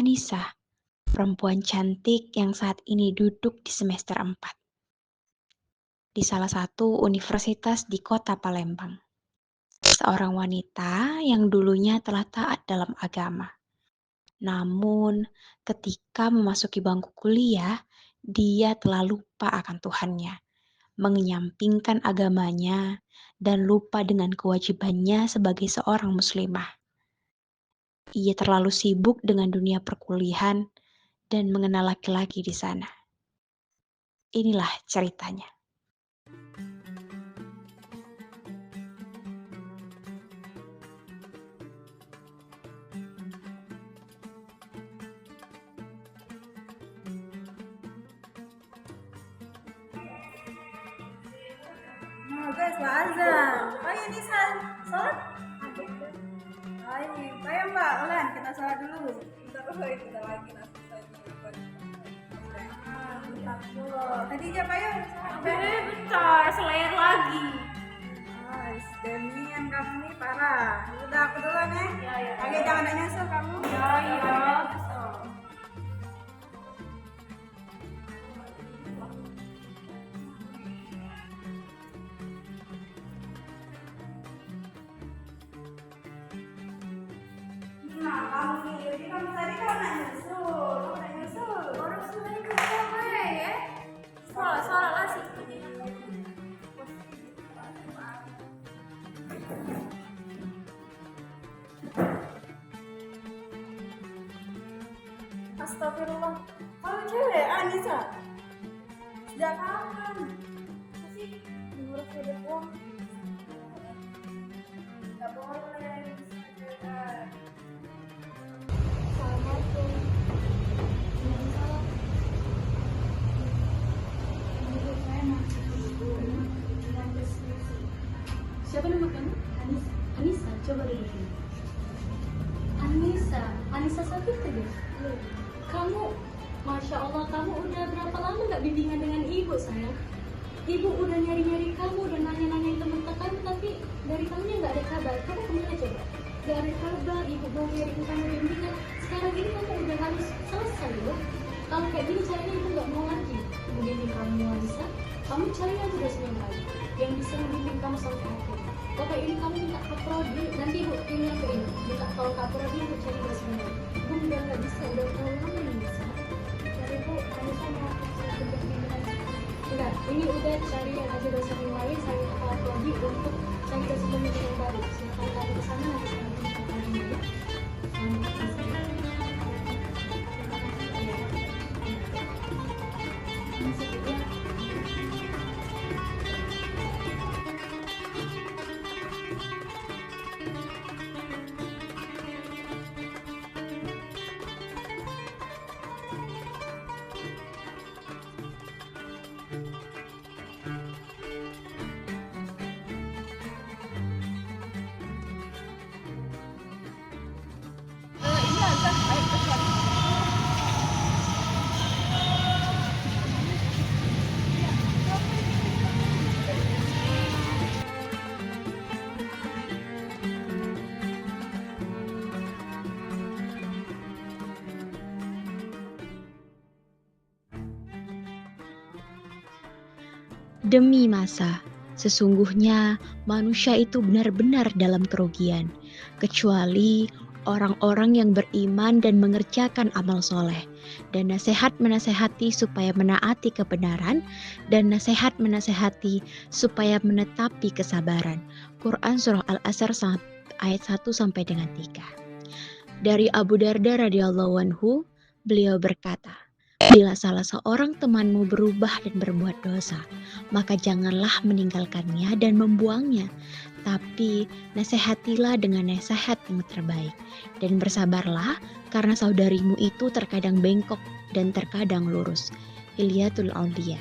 Anissa, perempuan cantik yang saat ini duduk di semester 4 di salah satu universitas di kota Palembang. Seorang wanita yang dulunya telah taat dalam agama. Namun, ketika memasuki bangku kuliah, dia telah lupa akan Tuhannya, mengenyampingkan agamanya, dan lupa dengan kewajibannya sebagai seorang muslimah. Ia terlalu sibuk dengan dunia perkuliahan dan mengenal laki-laki di sana. Inilah ceritanya. Nah guys, lah azan. Ayo Nisa, sholat? Ayo, ayo Mbak, ulan kita sholat dulu. Bentar dulu, kita lagi nasi tadi siapa yuk? Bentar, selayar lagi. Demian kamu nih parah. Udah aku duluan ya. Ya. Oke, jangan ada nyusul kamu. Ya. Nah, kamu nih, jadi kamu tadi kan nak nyusul. Kamu nak nyusul. Orang sudah ikut sama ya. Salah lah sih. Astagfirullah. Kamu cewek, Anissa. Sejak kapan? Masih diurus hidup uang. Gak boleh. Assalamualaikum. Siapa nama kamu? Anissa, coba dulu. Anissa sakit tadi? Kamu, Masya Allah, kamu udah berapa lama gak bimbingan dengan ibu sayang? Ibu udah nyari-nyari kamu, udah nanya-nanyain teman-teman, tapi dari kamunya gak ada kabar. Kamu kemana coba? Gak ada kabar, ibu mau nyariin kamu bimbingan. Sekarang ini kamu udah harus selesai loh. Kalau kayak gini caranya ibu gak mau lagi. Begini kamu Anissa, kamu cari aja dosen lagi yang bisa membimbing kamu sampai akhir. Kalau ini kamu minta Kak Prodi, nanti ibu tinggal ke ini. Minta kalau Kak Prodi ibu cari dosen lagi. Ibu udah gak bisa, udah terlalu lama nih bisa. Jadi ibu, Anissa mau bimbingan. Enggak, ini udah cari aja dosen yang lain, saya ke Kak Prodi untuk cari dosen bimbingan yang baru. Silahkan kamu ke sana, nanti saya minta Kak Prodi ya. Ini azan, ayo kita sholat. Demi masa, sesungguhnya manusia itu benar-benar dalam kerugian, kecuali orang-orang yang beriman dan mengerjakan amal soleh, dan nasihat menasehati supaya menaati kebenaran, dan nasihat menasehati supaya menetapi kesabaran. Quran Surah Al-Asr ayat 1 sampai dengan 3. Dari Abu Darda radhiyallahu anhu, beliau berkata, bila salah seorang temanmu berubah dan berbuat dosa, maka janganlah meninggalkannya dan membuangnya, tapi nasihatilah dengan nasihat yang terbaik, dan bersabarlah karena saudarimu itu terkadang bengkok dan terkadang lurus. Hilyatul Auliya.